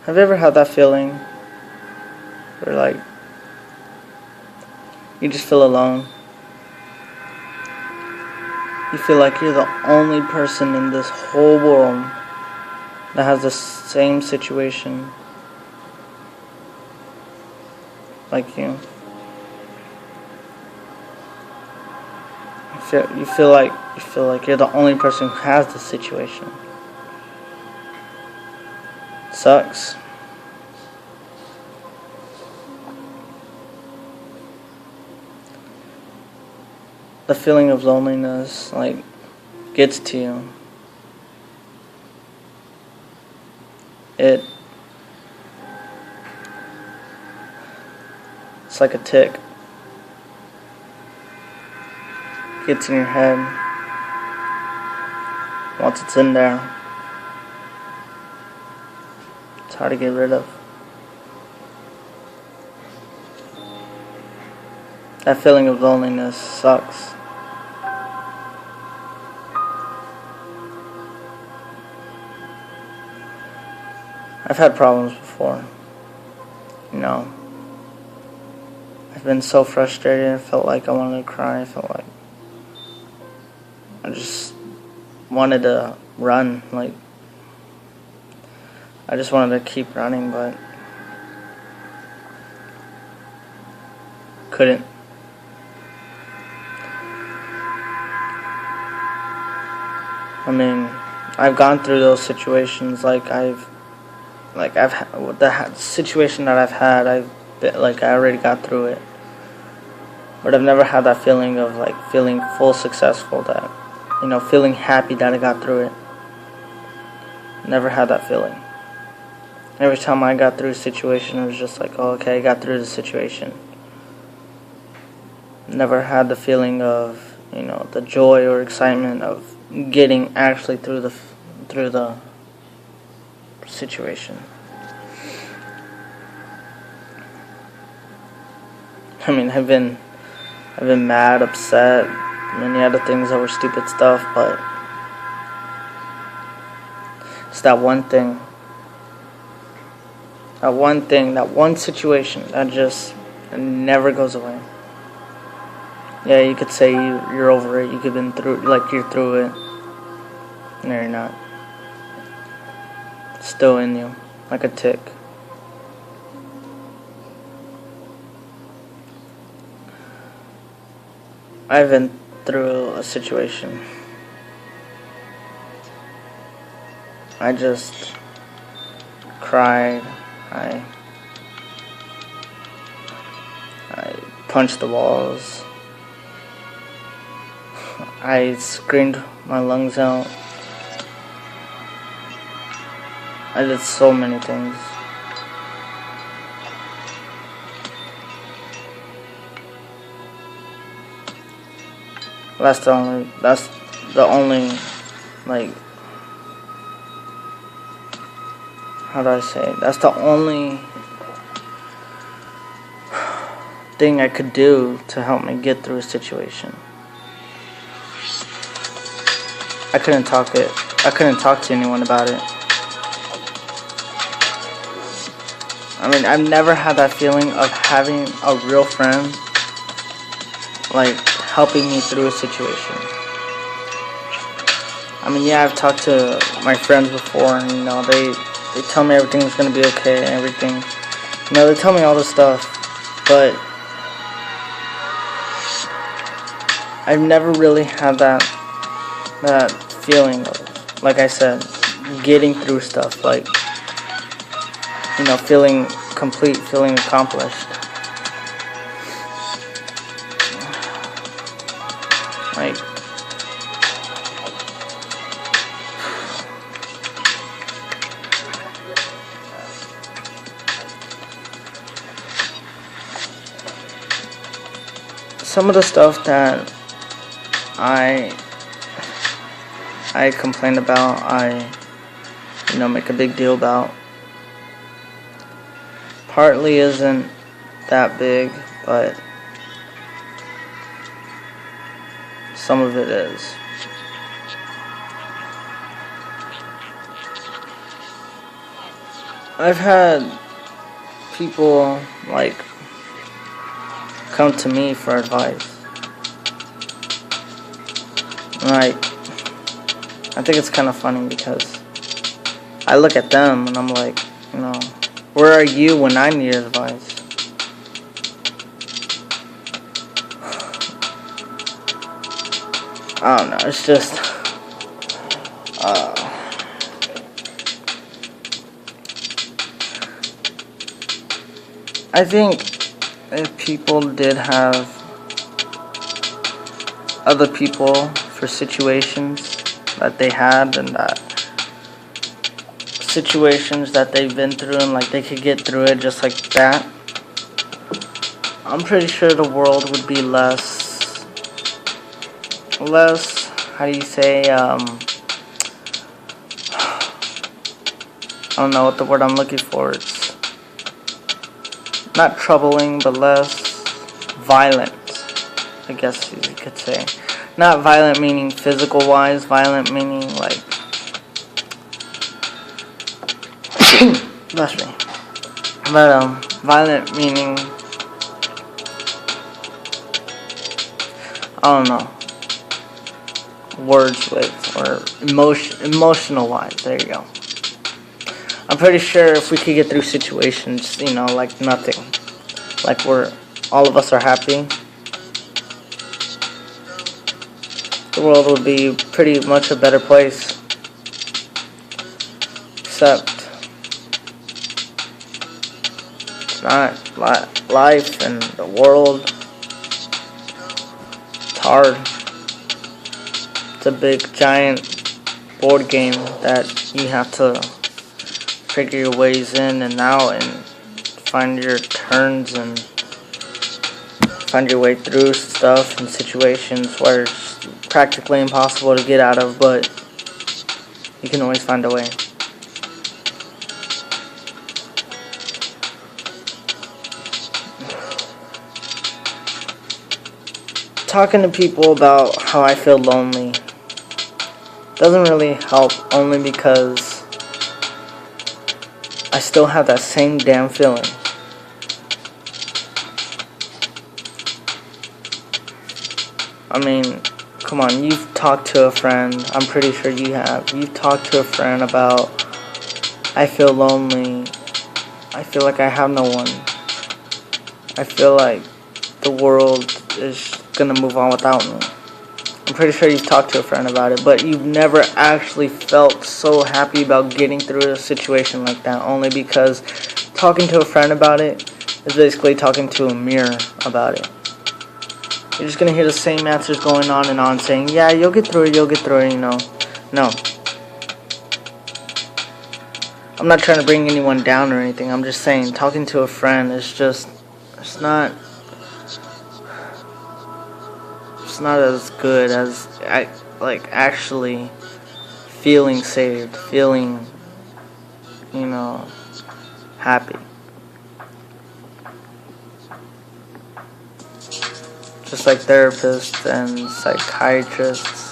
Have you ever had that feeling where, like, you just feel alone? You feel like you're the only person in this whole world that has the same situation like you. You feel like you're the only person who has the situation. Sucks. The feeling of loneliness, like, gets to you. It's like a tick. Gets in your head. Once it's in there, it's hard to get rid of. That feeling of loneliness sucks. I've had problems before. I've been so frustrated. I felt like I wanted to cry. I felt like I just wanted to run. Like, I just wanted to keep running, but couldn't. I mean, I've gone through those situations. The situation that I've had, I already got through it. But I've never had that feeling of, like, feeling full successful, that, feeling happy that I got through it. Never had that feeling. Every time I got through a situation, it was just like, oh, okay, I got through the situation. Never had the feeling of, the joy or excitement of getting actually through the situation. I mean, I've been mad, upset, many other things that were stupid stuff, but it's that one thing, that one situation that just never goes away. Yeah, you could say you're over it, you could have been through, like, you're through it. No, you're not. It's still in you, like a tick. I've been through a situation. I just cried. I punched the walls. I screamed my lungs out. I did so many things. That's the only, like, how do I say it? That's the only thing I could do to help me get through a situation. I couldn't talk to anyone about it. I mean, I've never had that feeling of having a real friend, like, helping me through a situation. I mean, yeah, I've talked to my friends before, and, they tell me everything's gonna be okay and everything. They tell me all this stuff, but I've never really had that feeling of, like I said, getting through stuff, like, feeling complete, feeling accomplished. Like, some of the stuff that I complain about, I make a big deal about, partly isn't that big, but some of it is. I've had people like come to me for advice. Like, I think it's kind of funny because I look at them and I'm like, where are you when I need advice? I don't know, it's just, I think if people did have other people for situations that they had and that situations that they've been through and like they could get through it just like that, I'm pretty sure the world would be less, how do you say, I don't know what the word I'm looking for. It's not troubling, but less violent, I guess you could say. Not violent meaning physical wise, violent meaning like bless me. But violent meaning, I don't know, words with, or emotional wise, there you go. I'm pretty sure if we could get through situations, like nothing, like all of us are happy, the world would be pretty much a better place. Except it's not. Life and the world, it's hard. It's a big giant board game that you have to figure your ways in and out and find your turns and find your way through stuff and situations where it's practically impossible to get out of, but you can always find a way. Talking to people about how I feel lonely doesn't really help, only because I still have that same damn feeling. I mean, come on, you've talked to a friend, I'm pretty sure you have. You've talked to a friend about, I feel lonely, I feel like I have no one, I feel like the world is gonna move on without me. I'm pretty sure you've talked to a friend about it, but you've never actually felt so happy about getting through a situation like that, only because talking to a friend about it is basically talking to a mirror about it. You're just gonna hear the same answers going on and on, saying, yeah, you'll get through it, No. I'm not trying to bring anyone down or anything. I'm just saying, talking to a friend is just, it's not as good as actually feeling saved, feeling, happy. Just like therapists and psychiatrists,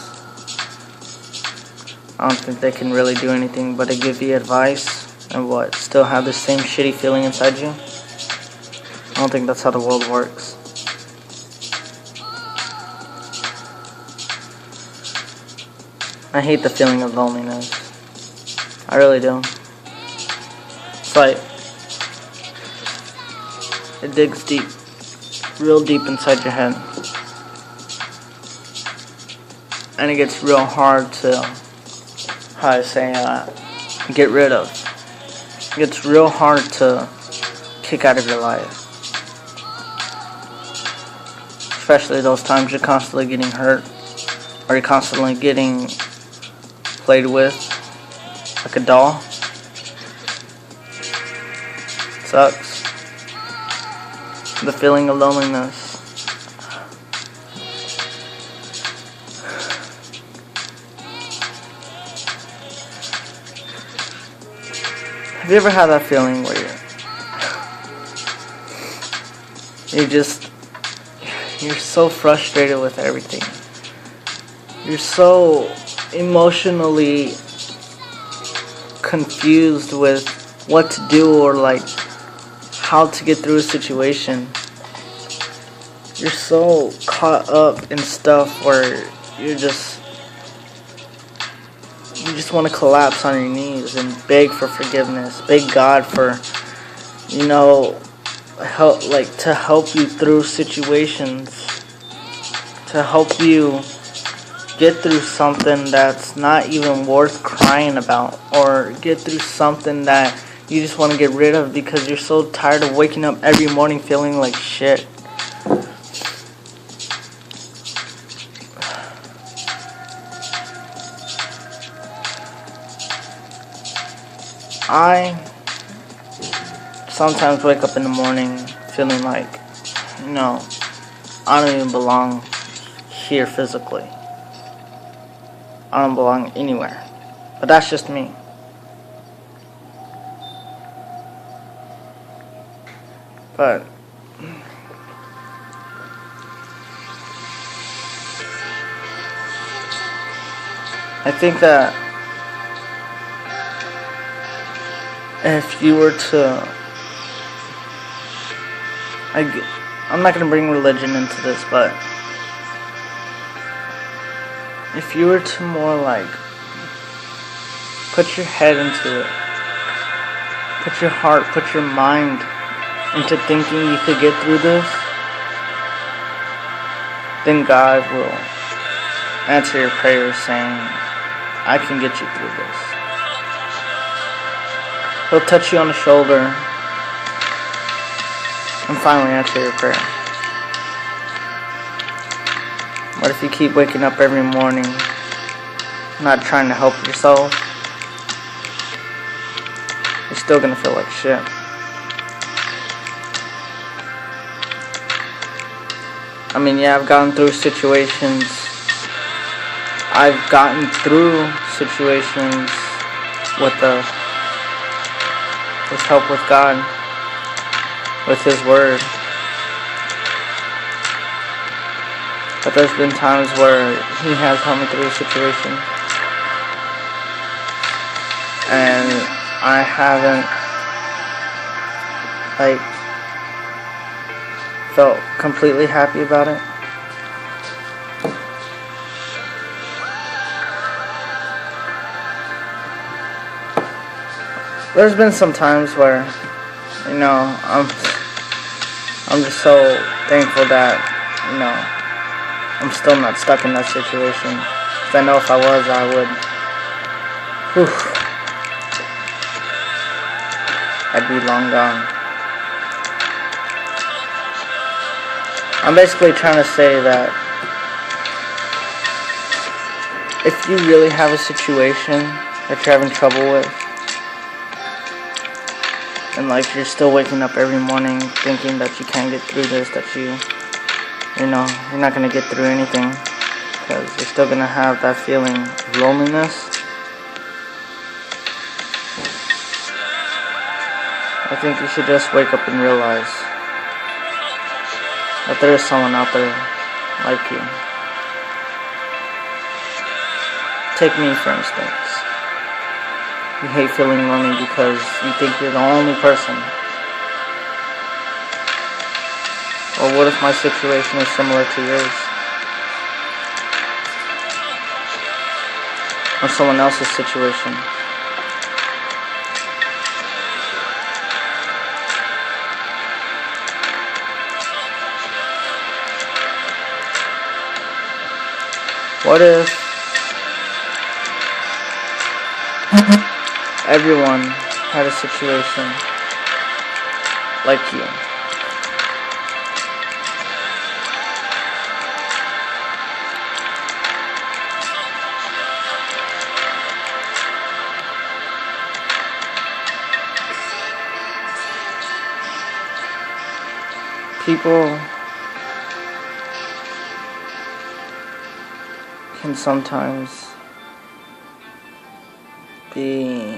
I don't think they can really do anything but to give you advice and still have the same shitty feeling inside you. I don't think that's how the world works. I hate the feeling of loneliness. I really do. It's like, it digs deep, real deep inside your head. And it gets real hard to, get rid of. It gets real hard to kick out of your life. Especially those times you're constantly getting hurt, or you're constantly getting played with like a doll. Sucks. The feeling of loneliness. Have you ever had that feeling where you're so frustrated with everything? You're so emotionally confused with what to do or like how to get through a situation. You're so caught up in stuff where you just want to collapse on your knees and beg for forgiveness, beg God for, to help you through situations, to help you get through something that's not even worth crying about, or get through something that you just want to get rid of because you're so tired of waking up every morning feeling like shit. I sometimes wake up in the morning feeling like, I don't even belong here physically. I don't belong anywhere. But that's just me. But I think that if you were to, I'm not going to bring religion into this, but if you were to more like put your head into it, put your heart, put your mind into thinking you could get through this, then God will answer your prayers saying, I can get you through this. He'll touch you on the shoulder and finally answer your prayer. But if you keep waking up every morning not trying to help yourself, you're still gonna feel like shit. I mean, yeah, I've gotten through situations. I've gotten through situations with help with God, with His Word. But there's been times where He has helped me through a situation, and I haven't, felt completely happy about it. There's been some times where, I'm just so thankful that, I'm still not stuck in that situation. Because I know if I was, I would, I'd be long gone. I'm basically trying to say that if you really have a situation that you're having trouble with, and you're still waking up every morning thinking that you can't get through this, that you're not going to get through anything, because you're still going to have that feeling of loneliness, I think you should just wake up and realize that there is someone out there like you. Take me, for instance. You hate feeling lonely because you think you're the only person. Or what if my situation is similar to yours? Or someone else's situation? What if everyone had a situation like you? People can sometimes be,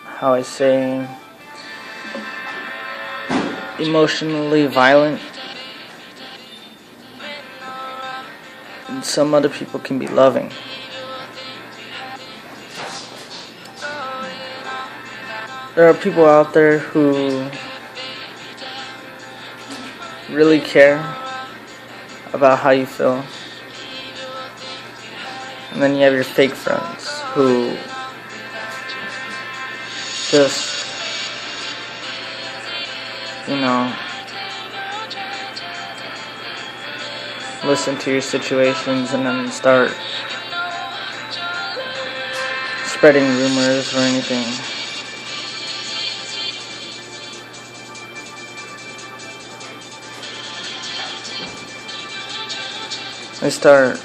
how I say, emotionally violent, and some other people can be loving. there are people out there who really care about how you feel. And then you have your fake friends who just, listen to your situations and then start spreading rumors or anything. They start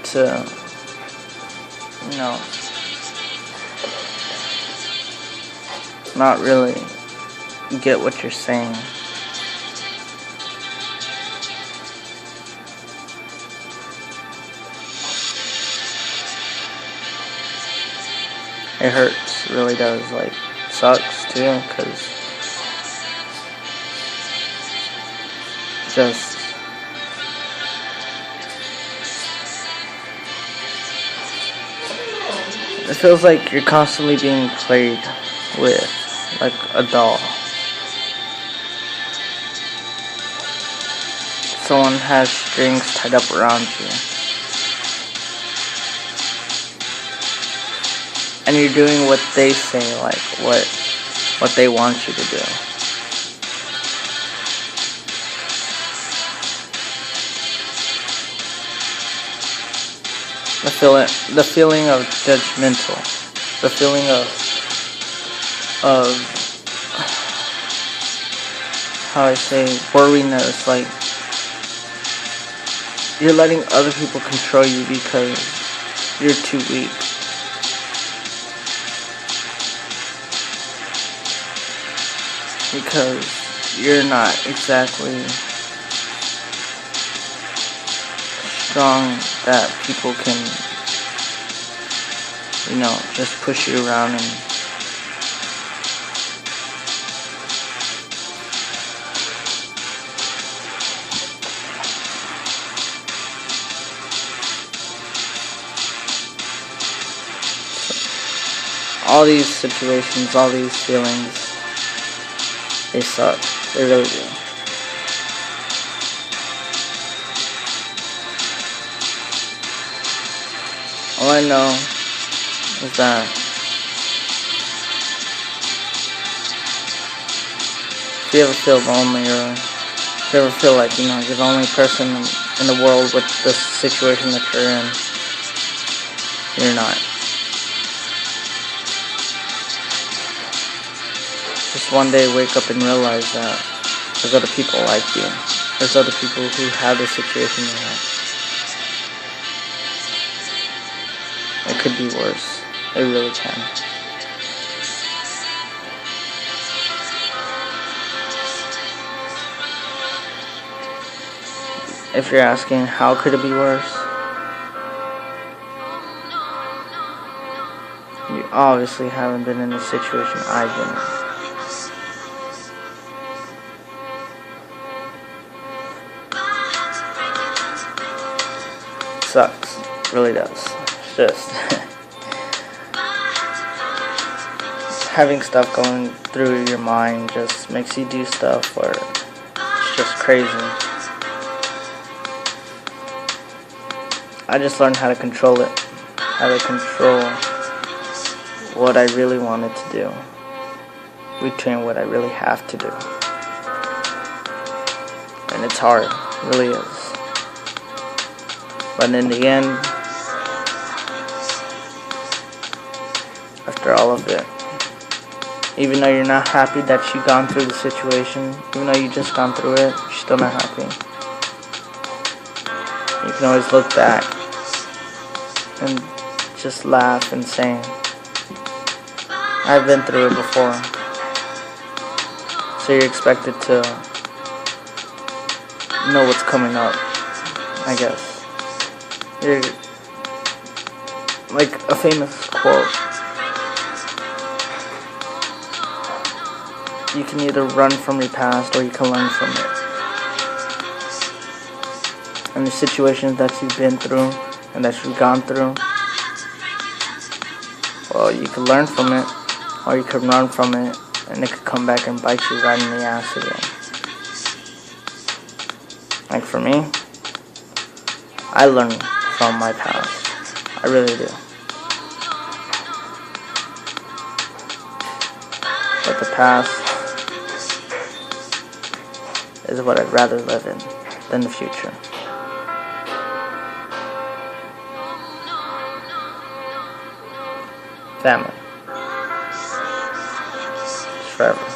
to, not really get what you're saying. It hurts, it really does. Like, sucks too, because just it feels like you're constantly being played with, like a doll. Someone has strings tied up around you, and you're doing what they say, like what they want you to do. The feeling of judgmental, the feeling of how I say, worriness, like you're letting other people control you because you're too weak. Because you're not exactly strong that people can, just push you around and all these situations, all these feelings, they suck. They really do. All I know is that if you ever feel lonely, or if you ever feel like, you're the only person in the world with this situation that you're in, you're not. Just one day wake up and realize that there's other people like you. There's other people who have the situation you have. It could be worse. It really can. If you're asking how could it be worse, you obviously haven't been in the situation I've been in. Sucks. It really does. It's just having stuff going through your mind just makes you do stuff where it's just crazy. I just learned how to control it. How to control what I really wanted to do between what I really have to do. And it's hard. It really is. But in the end, after all of it, even though you're not happy that you've gone through the situation, even though you just gone through it, you're still not happy. You can always look back and just laugh and say, I've been through it before. So you're expected to know what's coming up, I guess. You're like a famous quote. You can either run from your past or you can learn from it. And the situations that you've been through and that you've gone through, well, you can learn from it or you could run from it and it could come back and bite you right in the ass again. Like for me, I learn from my past. I really do. But the past is what I'd rather live in than the future. Family. It's forever.